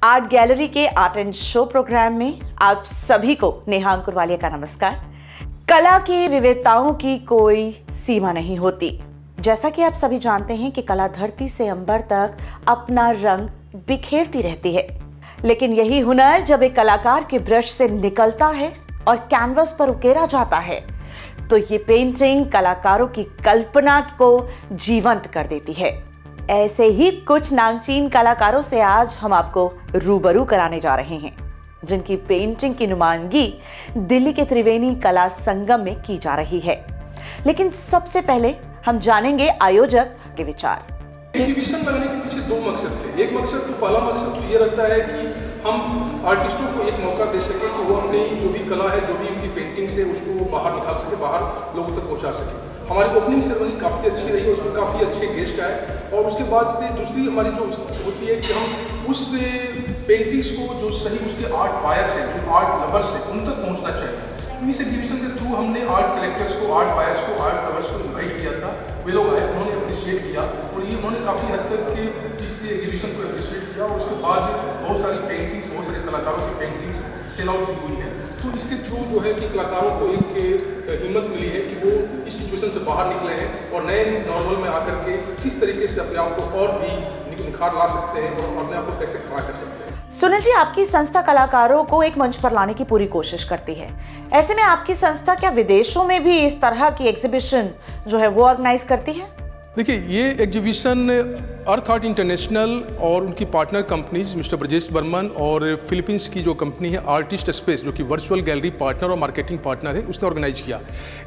Art gallery के art and show programme में आप सभी को नेहा अंकुरवालिया का नमस्कार। कला की विविधताओं की कोई सीमा नहीं होती। जैसा कि आप सभी जानते हैं कि कला धरती से अंबर तक अपना रंग बिखेरती रहती है, लेकिन यही हुनर जब एक कलाकार के ब्रश से निकलता है और कैनवस पर उकेरा जाता है तो ये पेंटिंग कलाकारों की कल्पना को जीवंत कर देती है। ऐसे ही कुछ नामचीन कलाकारों से आज हम आपको रूबरू कराने जा रहे हैं, जिनकी पेंटिंग की नुमाइंदगी दिल्ली के त्रिवेणी कला संगम में की जा रही है। लेकिन सबसे पहले हम जानेंगे आयोजक के विचार। एग्जीबिशन लगाने के पीछे दो मकसद थे। एक मकसद तो पहला मकसद तो ये रहता है कि हम आर्टिस्टों को एक मौका दे सके कि वो अपनी जो भी कला है, जो भी उनकी पेंटिंग से उसको बाहर निकाल सके, बाहर लोगों तक पहुंचा सके। हमारी ओपनिंग सेरेमनी काफ़ी अच्छी रही, उसमें काफ़ी अच्छे गेस्ट आए और उसके बाद से दूसरी हमारी जो होती है कि हम उस पेंटिंग्स को जो सही उसके आर्ट बायर्स हैं, जो आर्ट लवर्स हैं, उन तक पहुँचना चाहिए। इस एग्जीबिशन के थ्रू हमने आर्ट कलेक्टर्स को, आर्ट बायर्स को, आर्ट लवर्स को इन्वाइट किया था। वे लोग आए, उन्होंने अप्रिशिएट किया और ये उन्होंने काफ़ी हद तक इस एग्जीबिशन को अप्रिशिएट किया। और उसके बाद बहुत सारी पेंटिंग्स, बहुत सारे कलाकारों की पेंटिंग्स सेल आउट हुई है। तो इसके थ्रू जो है कि कलाकारों को एक हिम्मत मिली है कि वो इस सिचुएशन से बाहर निकले हैं और नए नॉर्मल में आकर के किस तरीके से अपने आप को और भी निखार ला सकते हैं और अपने आप को कैसे खड़ा कर सकते हैं। सुनील जी, आपकी संस्था कलाकारों को एक मंच पर लाने की पूरी कोशिश करती है। ऐसे में आपकी संस्था क्या विदेशों में भी इस तरह की एग्जीबिशन जो है वो ऑर्गेनाइज करती है? देखिए, ये एग्जीबिशन अर्थ आर्ट इंटरनेशनल और उनकी partner companies mister Brajesh Barman और फिलीपींस की जो कंपनी है आर्टिस्ट स्पेस, जो कि वर्चुअल गैलरी पार्टनर और मार्केटिंग पार्टनर है, उसने ऑर्गेनाइज किया।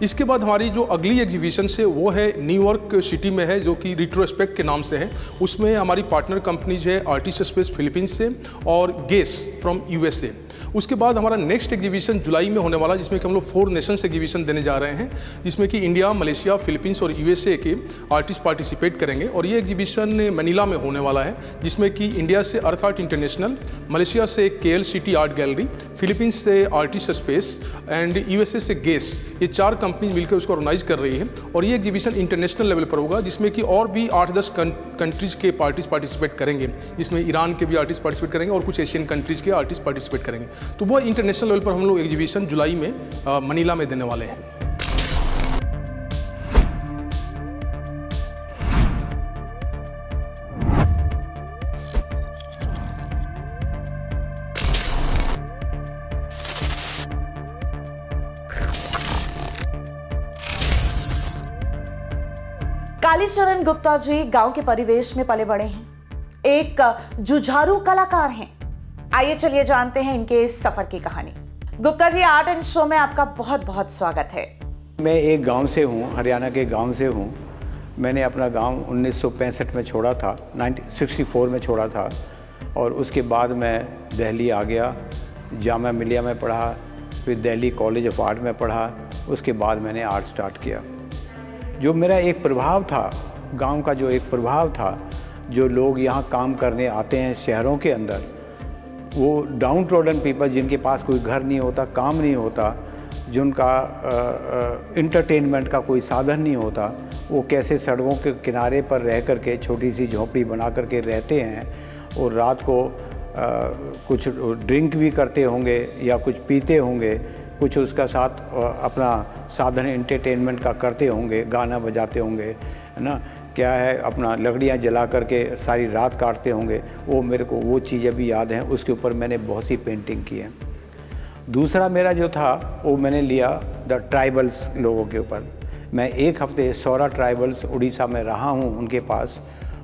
इसके बाद हमारी जो अगली एग्जीबिशन से वो है न्यूयॉर्क सिटी में है, जो कि रिट्रोस्पेक्ट के नाम से है। उसमें हमारी पार्टनर कंपनीज है आर्टिस्ट स्पेस फिलीपींस से और गेस फ्रॉम यूएसए। उसके बाद हमारा नेक्स्ट एग्जीबिशन जुलाई में होने वाला, जिसमें कि हम लोग 4 नेशंस एग्जीबिशन देने जा रहे हैं, जिसमें कि इंडिया, मलेशिया, फिलीपींस और यूएसए के आर्टिस्ट पार्टिसिपेट करेंगे। और ये एग्जीबिशन मनीला में होने वाला है, जिसमें कि इंडिया से अर्थ आर्ट इंटरनेशनल, मलेशिया से KL city art gallery, Philippines से आर्टिस्ट स्पेस एंड यूएसए से गेस, ये 4 कंपनी मिलकर उसको ऑर्गेनाइज कर रही है। और ये एग्जीबिशन इंटरनेशनल लेवल पर होगा, जिसमें कि और भी 8-10 कंट्रीज के आर्टिस्ट पार्टिसिपेट करेंगे, जिसमें ईरान के भी आर्टिस्ट पार्टिसिपेट करेंगे और कुछ एशियन कंट्रीज के आर्टिस्ट पार्टिसिपेट करेंगे। तो वो इंटरनेशनल लेवल पर हम लोग एग्जीबिशन जुलाई में मनीला में देने वाले हैं। कालीचरण गुप्ता जी गांव के परिवेश में पले बड़े हैं, एक जुझारू कलाकार हैं। आइए चलिए जानते हैं इनके इस सफर की कहानी। Gupta ji, art and show में आपका बहुत बहुत स्वागत है। मैं एक गांव से हूं, हरियाणा के गांव से हूं। मैंने अपना गांव 1965 में छोड़ा था, 1964 में छोड़ा था और उसके बाद मैं दिल्ली आ गया, जामिया मिलिया में पढ़ा, फिर दिल्ली कॉलेज ऑफ आर्ट में पढ़ा। उसके बाद मैंने आर्ट स्टार्ट किया। जो मेरा एक प्रभाव था, गाँव का जो एक प्रभाव था, जो लोग यहाँ काम करने आते हैं शहरों के अंदर, वो डाउन ट्रोडन पीपल, जिनके पास कोई घर नहीं होता, काम नहीं होता, जिनका इंटरटेनमेंट का कोई साधन नहीं होता, वो कैसे सड़कों के किनारे पर रह कर के छोटी सी झोंपड़ी बना कर के रहते हैं और रात को कुछ ड्रिंक भी करते होंगे या कुछ पीते होंगे, कुछ उसका साथ अपना साधन एंटरटेनमेंट का करते होंगे, गाना बजाते होंगे, है ना, क्या है, अपना लकड़ियाँ जला करके सारी रात काटते होंगे। वो मेरे को वो चीज़ें भी याद हैं। उसके ऊपर मैंने बहुत सी पेंटिंग की है। दूसरा मेरा जो था वो मैंने लिया द ट्राइबल्स लोगों के ऊपर। मैं 1 हफ्ते सौरा ट्राइबल्स उड़ीसा में रहा हूँ। उनके पास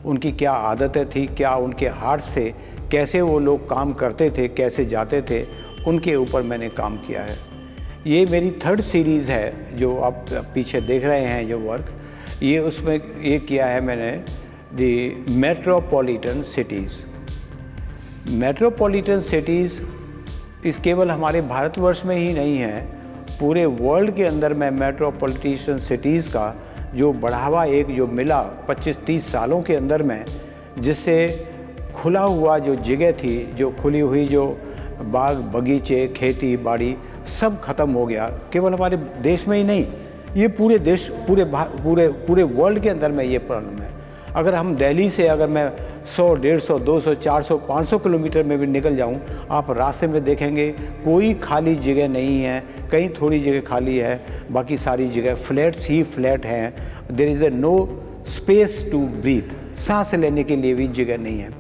उनकी क्या आदतें थी, क्या उनके हार्ट्स थे, कैसे वो लोग काम करते थे, कैसे जाते थे, उनके ऊपर मैंने काम किया है। ये मेरी 3rd सीरीज़ है जो आप पीछे देख रहे हैं जो वर्क, ये उसमें ये किया है मैंने दी मेट्रोपॉलिटन सिटीज़। मेट्रोपॉलिटन सिटीज़ इस केवल हमारे भारतवर्ष में ही नहीं है, पूरे वर्ल्ड के अंदर में मेट्रोपॉलिटन सिटीज़ का जो बढ़ावा एक जो मिला 25-30 सालों के अंदर में, जिससे खुला हुआ जो जगह थी, जो खुली हुई जो बाग बगीचे, खेती बाड़ी सब खत्म हो गया। केवल हमारे देश में ही नहीं, ये पूरे देश, पूरे वर्ल्ड के अंदर में ये प्रॉब्लम है। अगर हम दिल्ली से अगर मैं 100, 150, 200, 400, 500 किलोमीटर में भी निकल जाऊं, आप रास्ते में देखेंगे कोई खाली जगह नहीं है, कहीं थोड़ी जगह खाली है, बाकी सारी जगह फ्लैट्स ही फ्लैट हैं। There is no space to breathe, सांस लेने के लिए भी जगह नहीं है।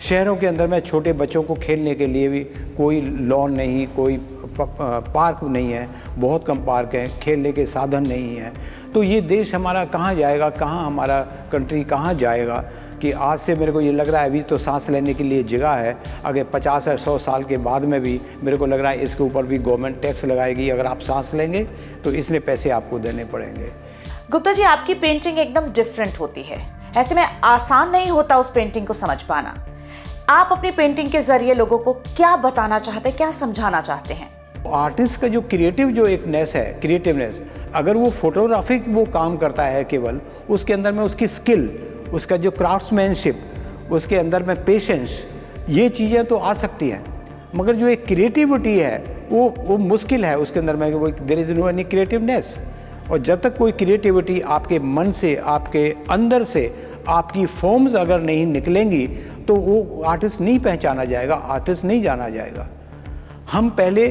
शहरों के अंदर में छोटे बच्चों को खेलने के लिए भी कोई लॉन नहीं, कोई पार्क नहीं है, बहुत कम पार्क हैं, खेलने के साधन नहीं हैं। तो ये देश हमारा कहाँ जाएगा, कहाँ हमारा कंट्री कहाँ जाएगा कि आज से मेरे को ये लग रहा है अभी तो सांस लेने के लिए जगह है, अगर 50 या 100 साल के बाद में भी मेरे को लग रहा है इसके ऊपर भी गवर्नमेंट टैक्स लगाएगी। अगर आप सांस लेंगे तो इसलिए पैसे आपको देने पड़ेंगे। गुप्ता जी, आपकी पेंटिंग एकदम डिफरेंट होती है, ऐसे में आसान नहीं होता उस पेंटिंग को समझ पाना। आप अपनी पेंटिंग के जरिए लोगों को क्या बताना चाहते हैं, क्या समझाना चाहते हैं? आर्टिस्ट का जो क्रिएटिव जो एक नेस है, क्रिएटिवनेस, अगर वो फोटोग्राफी वो काम करता है केवल, उसके अंदर में उसकी स्किल, उसका जो क्राफ्ट्समैनशिप, उसके अंदर में पेशेंस, ये चीज़ें तो आ सकती हैं, मगर जो एक क्रिएटिविटी है वो मुश्किल है उसके अंदर में, वो there is no any creativeness. और जब तक कोई क्रिएटिविटी आपके मन से, आपके अंदर से, आपकी फॉर्म्स अगर नहीं निकलेंगी तो वो आर्टिस्ट नहीं पहचाना जाएगा, आर्टिस्ट नहीं जाना जाएगा। हम पहले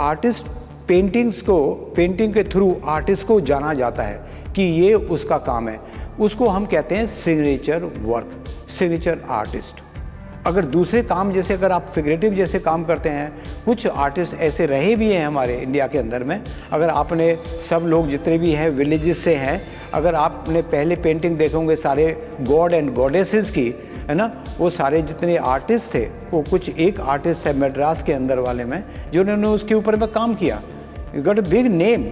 आर्टिस्ट पेंटिंग्स को, पेंटिंग के थ्रू आर्टिस्ट को जाना जाता है कि ये उसका काम है, उसको हम कहते हैं सिग्नेचर वर्क, सिग्नेचर आर्टिस्ट। अगर दूसरे काम जैसे अगर आप फिगरेटिव जैसे काम करते हैं, कुछ आर्टिस्ट ऐसे रहे भी हैं हमारे इंडिया के अंदर में, अगर आपने सब लोग जितने भी हैं विलेजेस से हैं, अगर आपने पहले पेंटिंग देखे होंगे सारे गॉड एंड गॉडेसेस की, है ना, वो सारे जितने आर्टिस्ट थे, वो कुछ एक आर्टिस्ट है मद्रास के अंदर वाले में जिन्होंने उसके ऊपर में काम किया, गॉट अ बिग नेम।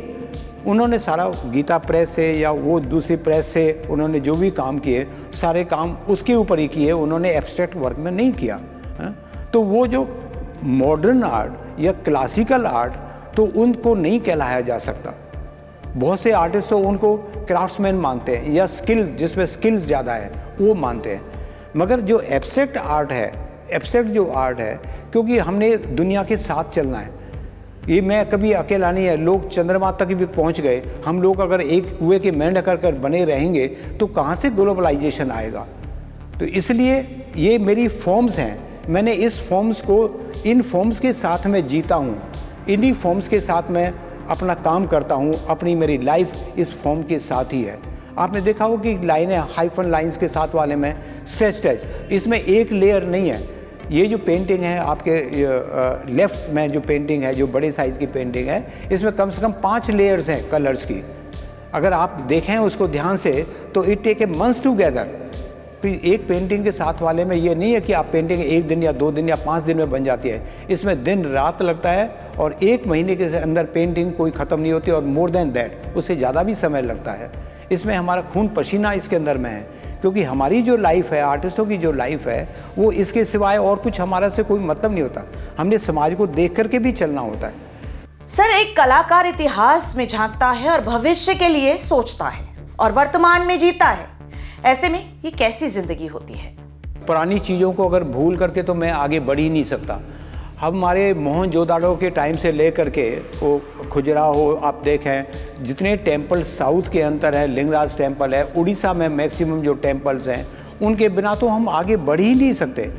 उन्होंने सारा गीता प्रेस से या वो दूसरी प्रेस से उन्होंने जो भी काम किए, सारे काम उसके ऊपर ही किए, उन्होंने एब्स्ट्रैक्ट वर्क में नहीं किया। तो वो जो मॉडर्न आर्ट या क्लासिकल आर्ट, तो उनको नहीं कहलाया जा सकता। बहुत से आर्टिस्ट तो उनको क्राफ्ट्समैन मानते हैं या स्किल, जिसमें स्किल्स ज़्यादा है वो मानते हैं। मगर जो एब्स्ट्रैक्ट आर्ट है, एब्स्ट्रैक्ट जो आर्ट है, क्योंकि हमने दुनिया के साथ चलना है, ये मैं कभी अकेला नहीं है, लोग चंद्रमा तक भी पहुंच गए, हम लोग अगर एक कुएं के मेंढक कर बने रहेंगे तो कहाँ से ग्लोबलाइजेशन आएगा। तो इसलिए ये मेरी फॉर्म्स हैं, मैंने इस फॉर्म्स को, इन फॉर्म्स के साथ में जीता हूँ, इन्हीं फॉर्म्स के साथ मैं अपना काम करता हूँ, अपनी मेरी लाइफ इस फॉर्म के साथ ही है। आपने देखा हो कि लाइनें हाइफन लाइंस के साथ वाले में स्ट्रेच, इसमें एक लेयर नहीं है। ये जो पेंटिंग है आपके लेफ्ट में जो पेंटिंग है, जो बड़े साइज़ की पेंटिंग है, इसमें कम से कम 5 लेयर्स हैं कलर्स की। अगर आप देखें उसको ध्यान से तो it take a months together. एक पेंटिंग के साथ वाले में ये नहीं है कि आप पेंटिंग 1 दिन या 2 दिन या 5 दिन में बन जाती है, इसमें दिन रात लगता है और 1 महीने के अंदर पेंटिंग कोई ख़त्म नहीं होती, और मोर देन दैट उससे ज़्यादा भी समय लगता है। इसमें हमारा खून पसीना इसके अंदर में है, क्योंकि हमारी जो लाइफ है, आर्टिस्टों की जो लाइफ है, वो इसके सिवाय और कुछ हमारा से कोई मतलब नहीं होता। हमने समाज को देख करके भी चलना होता है। सर, एक कलाकार इतिहास में झांकता है और भविष्य के लिए सोचता है और वर्तमान में जीता है। ऐसे में ये कैसी जिंदगी होती है? पुरानी चीज़ों को अगर भूल करके तो मैं आगे बढ़ ही नहीं सकता। हमारे मोहनजोदाड़ो के टाइम से ले करके वो खजुराहो आप देखें, जितने टेम्पल साउथ के अंदर है, लिंगराज टेम्पल है, उड़ीसा में मैक्सिमम जो टेम्पल्स हैं, उनके बिना तो हम आगे बढ़ ही नहीं सकते।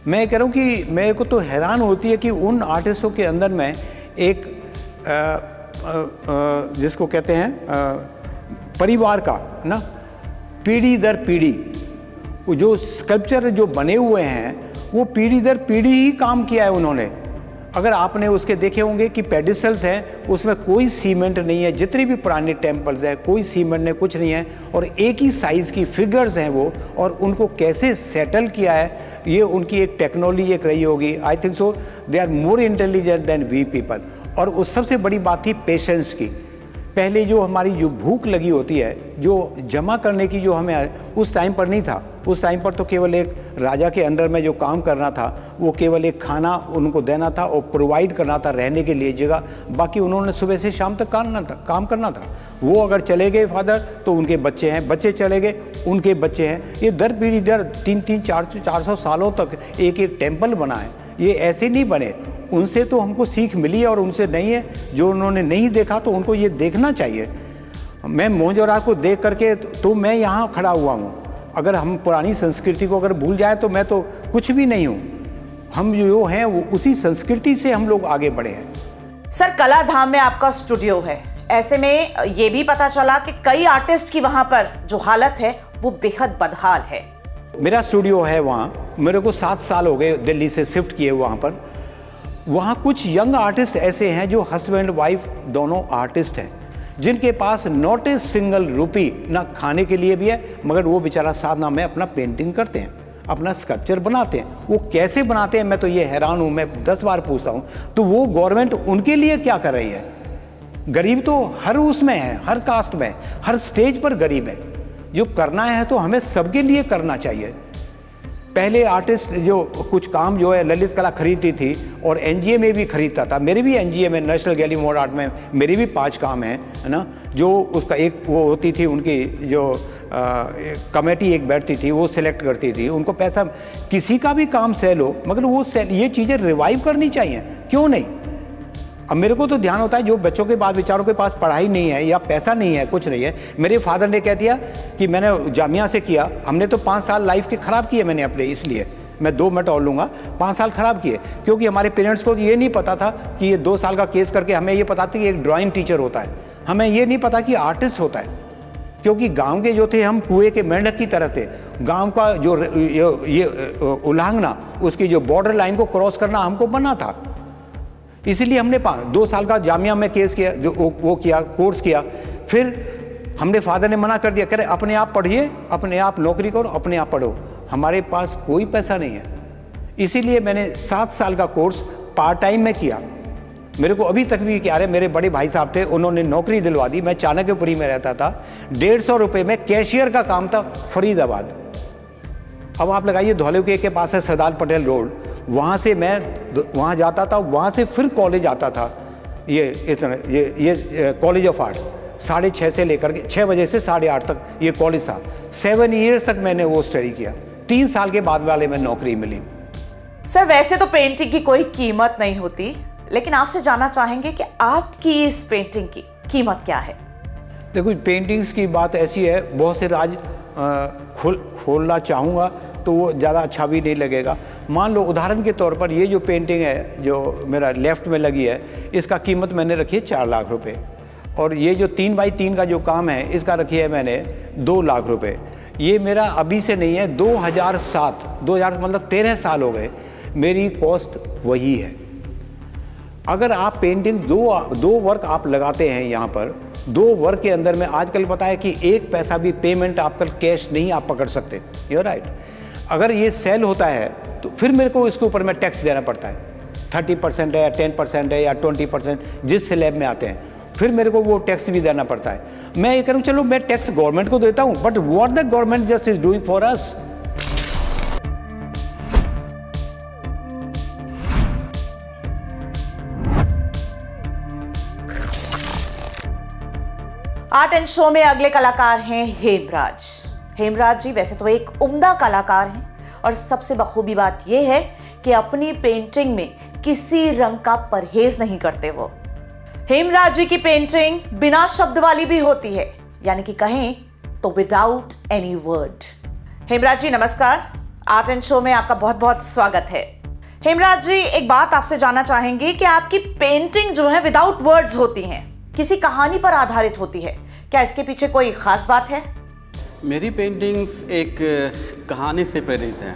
मैं कह रहा हूँ कि मेरे को तो हैरान होती है कि उन आर्टिस्टों के अंदर में एक जिसको कहते हैं परिवार का ना, पीढ़ी दर पीढ़ी जो स्कल्पचर जो बने हुए हैं, वो पीढ़ी दर पीढ़ी ही काम किया है उन्होंने। अगर आपने उसके देखे होंगे कि पेडिस्टल्स हैं, उसमें कोई सीमेंट नहीं है, जितने भी पुराने टेम्पल्स हैं कोई सीमेंट नहीं, कुछ नहीं है, और एक ही साइज़ की फिगर्स हैं वो, और उनको कैसे सेटल किया है, ये उनकी एक टेक्नोलॉजी एक रही होगी। I think so they are more intelligent than we people. और उस सबसे बड़ी बात थी पेशेंस की। पहले जो हमारी जो भूख लगी होती है, जो जमा करने की जो हमें उस टाइम पर नहीं था, उस टाइम पर तो केवल एक राजा के अंडर में जो काम करना था, वो केवल एक खाना उनको देना था और प्रोवाइड करना था, रहने के लिए जगह, बाकी उन्होंने सुबह से शाम तक काम करना था। वो अगर चले गए फादर तो उनके बच्चे हैं, बच्चे चले गए उनके बच्चे हैं, ये दर पीढ़ी दर 300-400 सालों तक एक एक टेम्पल बना है। ये ऐसे नहीं बने, उनसे तो हमको सीख मिली है और उनसे नहीं है। जो उन्होंने नहीं देखा तो उनको ये देखना चाहिए। मैं मोहनजोदड़ो को देख करके तो मैं यहाँ खड़ा हुआ हूँ, अगर हम पुरानी संस्कृति को अगर भूल जाएं तो मैं तो कुछ भी नहीं हूँ। हम जो हैं वो उसी संस्कृति से हम लोग आगे बढ़े हैं। सर, कला धाम में आपका स्टूडियो है, ऐसे में ये भी पता चला कि कई आर्टिस्ट की वहां पर जो हालत है वो बेहद बदहाल है। मेरा स्टूडियो है वहाँ, मेरे को 7 साल हो गए दिल्ली से शिफ्ट किए वहाँ पर। वहाँ कुछ यंग आर्टिस्ट ऐसे हैं जो हस्बैंड वाइफ दोनों आर्टिस्ट हैं, जिनके पास नॉट ए सिंगल रुपी ना खाने के लिए भी है, मगर वो बेचारा साधना में अपना पेंटिंग करते हैं, अपना स्कल्पचर बनाते हैं। वो कैसे बनाते हैं मैं तो ये हैरान हूँ, मैं 10 बार पूछता हूँ। तो वो गवर्नमेंट उनके लिए क्या कर रही है? गरीब तो हर उसमें है, हर कास्ट में, हर स्टेज पर गरीब है। जो करना है तो हमें सबके लिए करना चाहिए। पहले आर्टिस्ट जो कुछ काम जो है ललित कला खरीदती थी और एनजीए में भी खरीदता था। मेरे भी एनजीए में, नेशनल गैलरी मॉडर्न आर्ट में मेरे भी 5 काम हैं, है ना। जो उसका एक वो होती थी, उनकी जो कमेटी एक बैठती थी, वो सिलेक्ट करती थी, उनको पैसा, किसी का भी काम सेल हो, मगर वो सेल, ये चीज़ें रिवाइव करनी चाहिए, क्यों नहीं। अब मेरे को तो ध्यान होता है जो बच्चों के पास, बेचारों के पास पढ़ाई नहीं है या पैसा नहीं है, कुछ नहीं है। मेरे फादर ने कह दिया कि मैंने जामिया से किया, हमने तो 5 साल लाइफ के ख़राब किए मैंने अपने, इसलिए मैं 2 मिनट और लूँगा, 5 साल ख़राब किए, क्योंकि हमारे पेरेंट्स को ये नहीं पता था कि ये 2 साल का केस करके, हमें ये पता था कि एक ड्राइंग टीचर होता है, हमें ये नहीं पता कि आर्टिस्ट होता है। क्योंकि गांव के जो थे, हम कुएं के मेंढक की तरह थे। गांव का जो ये उल्लंघना, उसकी जो बॉर्डर लाइन को क्रॉस करना हमको मना था। इसीलिए हमने 2 साल का जामिया में केस किया, जो वो किया, कोर्स किया। फिर हमने, फादर ने मना कर दिया, कह रहे अपने आप पढ़िए, अपने आप नौकरी करो, अपने आप पढ़ो, हमारे पास कोई पैसा नहीं है। इसीलिए मैंने 7 साल का कोर्स पार्ट टाइम में किया। मेरे को अभी तक भी क्या, मेरे बड़े भाई साहब थे, उन्होंने नौकरी दिलवा दी। मैं चाणक्यपुरी में रहता था, 150 रुपये में कैशियर का काम था, फरीदाबाद। अब आप लगाइए, धौलके के पास है सरदार पटेल रोड, वहाँ से मैं वहाँ जाता था, वहाँ से फिर कॉलेज आता था, ये कॉलेज ऑफ आर्ट, 6:30 से लेकर के 6 बजे से 8:30 तक ये कॉलेज था। 7 ईयर्स तक मैंने वो स्टडी किया। 3 साल के बाद वाले में नौकरी मिली। सर, वैसे तो पेंटिंग की कोई कीमत नहीं होती, लेकिन आपसे जानना चाहेंगे कि आपकी इस पेंटिंग की कीमत क्या है? देखो, पेंटिंग्स की बात ऐसी है, बहुत से राज खोलना चाहूँगा तो वो ज़्यादा अच्छा भी नहीं लगेगा। मान लो उदाहरण के तौर पर, ये जो पेंटिंग है जो मेरा लेफ़्ट में लगी है, इसका कीमत मैंने रखी है 4 लाख रुपए। और ये जो 3 बाई 3 का जो काम है, इसका रखी है मैंने 2 लाख रुपए। ये मेरा अभी से नहीं है, 2000 मतलब 13 साल हो गए, मेरी कॉस्ट वही है। अगर आप पेंटिंग्स दो वर्क आप लगाते हैं यहाँ पर, 2 वर्क के अंदर में आजकल पता है कि 1 पैसा भी पेमेंट आपका कैश नहीं आप पकड़ सकते, यू राइट। अगर ये सेल होता है तो फिर मेरे को इसके ऊपर में टैक्स देना पड़ता है, 30% है या 10% है या 20%, जिस स्लैब में आते हैं, फिर मेरे को वो टैक्स भी देना पड़ता है। मैं ये करूँ, चलो मैं टैक्स गवर्नमेंट को देता हूँ, but what the government just is doing for us. Art and show में अगले कलाकार हैं हेमराज। हेमराज जी वैसे तो एक उम्दा कलाकार हैं, और सबसे बखूबी बात यह है कि अपनी पेंटिंग में किसी रंग का परहेज नहीं करते वो। हेमराज जी की पेंटिंग बिना शब्द वाली भी होती है, यानी कि कहें तो विदाउट एनी वर्ड। हेमराज जी नमस्कार, आर्ट एंड शो में आपका बहुत बहुत स्वागत है। हेमराज जी, एक बात आपसे जानना चाहेंगे कि आपकी पेंटिंग जो है विदाउट वर्ड्स होती हैं, किसी कहानी पर आधारित होती है, क्या इसके पीछे कोई खास बात है? मेरी पेंटिंग्स एक कहानी से प्रेरित है।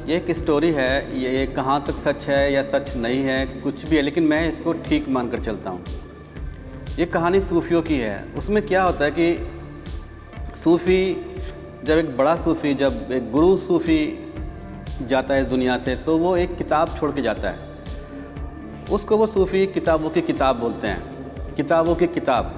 ये एक स्टोरी है, ये कहाँ तक सच है या सच नहीं है, कुछ भी है, लेकिन मैं इसको ठीक मानकर चलता हूँ। ये कहानी सूफियों की है। उसमें क्या होता है कि सूफ़ी, जब एक बड़ा सूफ़ी, जब एक गुरु सूफ़ी जाता है इस दुनिया से, तो वो एक किताब छोड़ के जाता है। उसको वो सूफ़ी किताबों की किताब बोलते हैं, किताबों की किताब।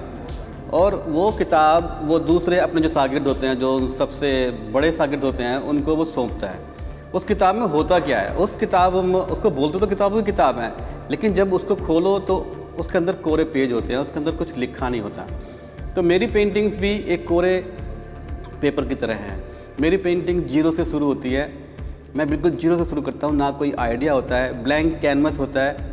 और वो किताब वो दूसरे अपने जो शागिर्द होते हैं, जो सबसे बड़े शागिर्द होते हैं, उनको वो सौंपता है। उस किताब में होता क्या है, उस किताब में उसको बोलते तो किताबों की किताब है, लेकिन जब उसको खोलो तो उसके अंदर कोरे पेज होते हैं, उसके अंदर कुछ लिखा नहीं होता। तो मेरी पेंटिंग्स भी एक कोरे पेपर की तरह है। मेरी पेंटिंग जीरो से शुरू होती है, मैं बिल्कुल जीरो से शुरू करता हूँ, ना कोई आइडिया होता है, ब्लैंक कैनवस होता है,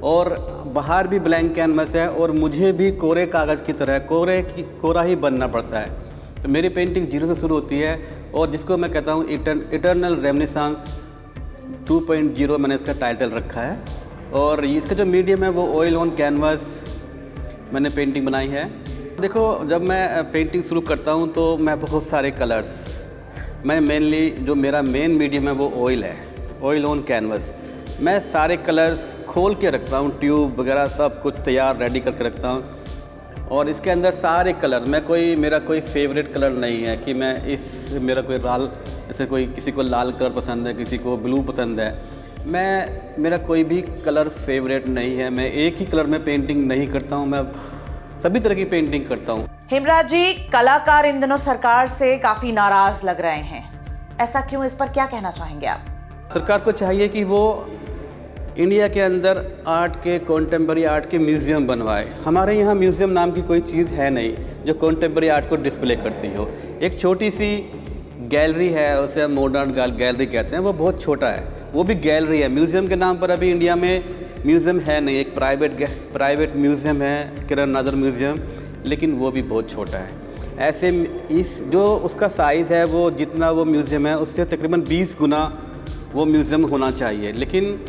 और बाहर भी ब्लैंक कैनवस है, और मुझे भी कोरे कागज़ की तरह कोरा ही बनना पड़ता है। तो मेरी पेंटिंग जीरो से शुरू होती है और जिसको मैं कहता हूँ इटर्नल रेमिनिसेंस 2.0 मैंने इसका टाइटल रखा है। और इसका जो मीडियम है वो ऑयल ऑन कैनवास मैंने पेंटिंग बनाई है। देखो, जब मैं पेंटिंग शुरू करता हूँ तो मैं बहुत सारे कलर्स, मैं मेनली जो मेरा मेन मीडियम है वो ऑयल है, ऑयल ऑन कैनवास। मैं सारे कलर्स खोल के रखता हूँ, ट्यूब वगैरह सब कुछ तैयार रेडी करके रखता हूँ। और इसके अंदर सारे कलर, मेरा कोई फेवरेट कलर नहीं है कि मेरा कोई लाल, जैसे कोई किसी को लाल कलर पसंद है, किसी को ब्लू पसंद है। मेरा कोई भी कलर फेवरेट नहीं है। मैं एक ही कलर में पेंटिंग नहीं करता हूँ, मैं सभी तरह की पेंटिंग करता हूँ। हेमराज जी, कलाकार इन दिनों सरकार से काफी नाराज लग रहे हैं, ऐसा क्यों? इस पर क्या कहना चाहेंगे आप? सरकार को चाहिए कि वो इंडिया के अंदर आर्ट के, कॉन्टेम्पररी आर्ट के म्यूज़ियम बनवाए। हमारे यहाँ म्यूज़ियम नाम की कोई चीज़ है नहीं जो कॉन्टेम्पररी आर्ट को डिस्प्ले करती हो। एक छोटी सी गैलरी है, उसे हम मॉडर्न गैलरी कहते हैं, वो बहुत छोटा है, वो भी गैलरी है। म्यूज़ियम के नाम पर अभी इंडिया में म्यूज़ियम है नहीं। एक प्राइवेट म्यूज़ियम है, किरण नादर म्यूज़ियम, लेकिन वो भी बहुत छोटा है। ऐसे जो उसका साइज़ है, वो जितना वो म्यूज़ियम है उससे तकरीबन 20 गुना वो म्यूज़ियम होना चाहिए, लेकिन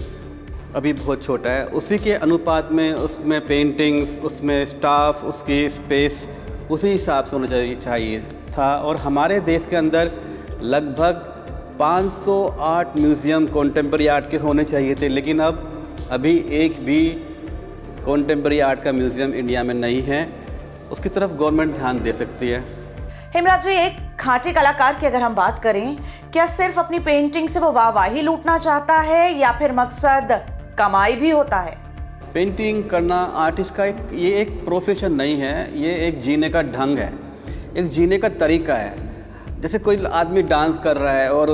अभी बहुत छोटा है। उसी के अनुपात में उसमें पेंटिंग्स, उसमें स्टाफ, उसकी स्पेस उसी हिसाब से होना चाहिए था। और हमारे देश के अंदर लगभग 508 म्यूज़ियम कॉन्टेम्पररी आर्ट के होने चाहिए थे, लेकिन अभी एक भी कॉन्टेम्पररी आर्ट का म्यूज़ियम इंडिया में नहीं है। उसकी तरफ गवर्नमेंट ध्यान दे सकती है। हेमराज जी, एक खाँटी कलाकार की अगर हम बात करें, क्या सिर्फ अपनी पेंटिंग से वो वाहवाही लूटना चाहता है या फिर मकसद कमाई भी होता है? पेंटिंग करना आर्टिस्ट का ये एक प्रोफेशन नहीं है, ये एक जीने का ढंग है, एक जीने का तरीका है। जैसे कोई आदमी डांस कर रहा है और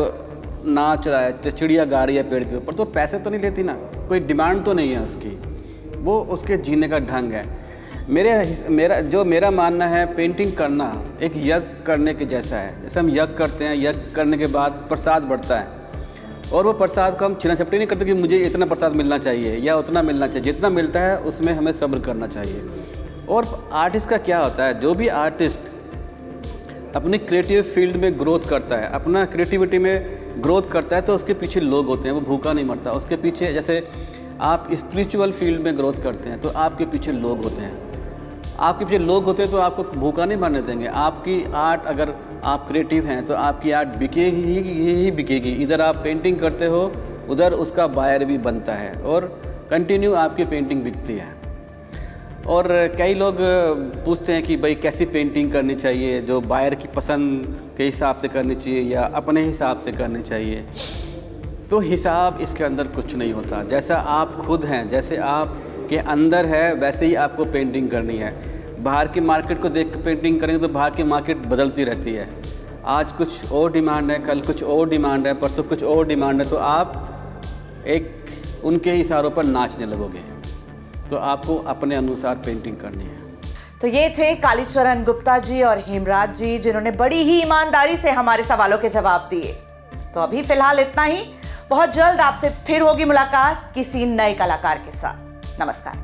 नाच रहा है, चिड़िया गा रही है पेड़ के ऊपर, तो पैसे तो नहीं लेती ना, कोई डिमांड तो नहीं है उसकी, वो उसके जीने का ढंग है। मेरा मानना है, पेंटिंग करना एक यज्ञ करने के जैसा है। जैसे हम यज्ञ करते हैं, यज्ञ करने के बाद प्रसाद बढ़ता है, और वो प्रसाद को हम छीना झपटी नहीं करते कि मुझे इतना प्रसाद मिलना चाहिए या उतना मिलना चाहिए। जितना मिलता है उसमें हमें सब्र करना चाहिए। और आर्टिस्ट का क्या होता है, जो भी आर्टिस्ट अपनी क्रिएटिव फील्ड में ग्रोथ करता है, अपना क्रिएटिविटी में ग्रोथ करता है, तो उसके पीछे लोग होते हैं, वो भूखा नहीं मरता। उसके पीछे, जैसे आप स्पिरिचुअल फील्ड में ग्रोथ करते हैं तो आपके पीछे लोग होते हैं, आपके पीछे लोग होते हैं तो आपको भूखा नहीं मरने देंगे। आपकी आर्ट, अगर आप क्रिएटिव हैं तो आपकी आर्ट बिकेगी ही बिकेगी। इधर आप पेंटिंग करते हो, उधर उसका बायर भी बनता है और कंटिन्यू आपकी पेंटिंग बिकती है। और कई लोग पूछते हैं कि भाई कैसी पेंटिंग करनी चाहिए, जो बायर की पसंद के हिसाब से करनी चाहिए या अपने हिसाब से करनी चाहिए। तो हिसाब इसके अंदर कुछ नहीं होता। जैसा आप खुद हैं, जैसे आप के अंदर है, वैसे ही आपको पेंटिंग करनी है। बाहर की मार्केट को देख कर पेंटिंग करेंगे तो बाहर की मार्केट बदलती रहती है। आज कुछ और डिमांड है, कल कुछ और डिमांड है, परसों कुछ और डिमांड है, तो आप एक उनके इशारों पर नाचने लगोगे। तो आपको अपने अनुसार पेंटिंग करनी है। तो ये थे कालीचरण गुप्ता जी और हेमराज जी, जिन्होंने बड़ी ही ईमानदारी से हमारे सवालों के जवाब दिए। तो अभी फिलहाल इतना ही। बहुत जल्द आपसे फिर होगी मुलाकात किसी नए कलाकार के साथ। नमस्कार।